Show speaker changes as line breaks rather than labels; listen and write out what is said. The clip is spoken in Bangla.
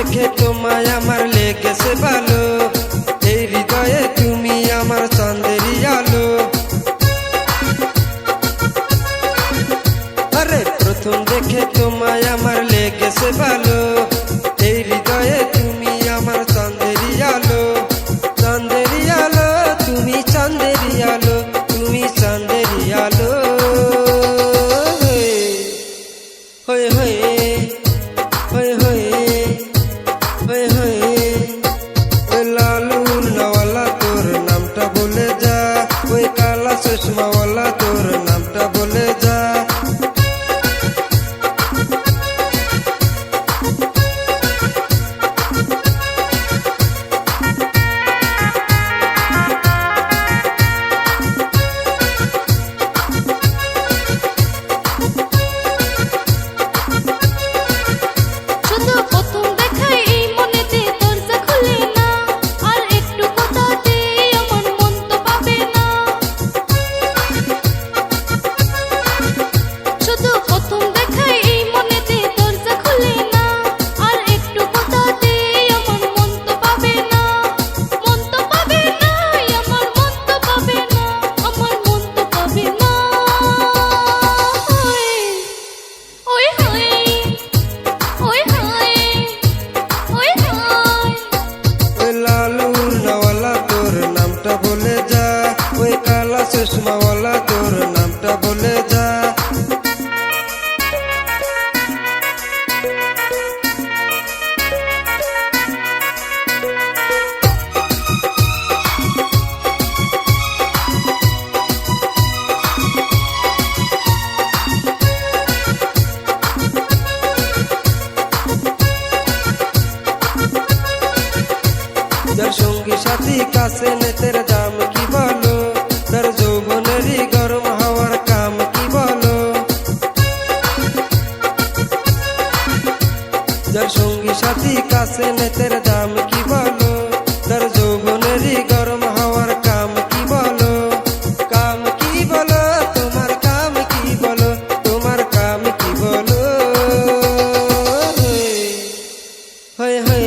দেখে তোমায় আমার লেগেছে ভালো, এই হৃদয়ে তুমি আমার চাঁদেরই আলো। আরে প্রথম দেখে তোমায় আমার লেগেছে ভালো, এই হৃদয়ে তুমি আমার চাঁদেরই আলো। চাঁদেরই আলো তুমি, চাঁদেরই আলো তুমি, চাঁদেরই আলো। হয়ে হয়ে হয়ে হয়ে হয়ে হয়ে ওই লালুর নাওয়ালা তোর নামটা বলে যা, ওই কালা চশমাওয়ালা তোর নামটা বলে যা। চশমাওয়ালা তোর নামটা বলে যা। যার সঙ্গী সাথী কাছে নেতের দাম কি বলো, তার যৌবনেরই গরম হাওয়ার কাম কি বলো। যার সঙ্গী সাথী কাছে নেতের দাম কি বলো, তার যৌবনেরই গরম হাওয়ার কাম কি বলো। কাম কি বলো তোমার, কাম কি বলো তোমার, কাম কি বলো। হয়ে হয়ে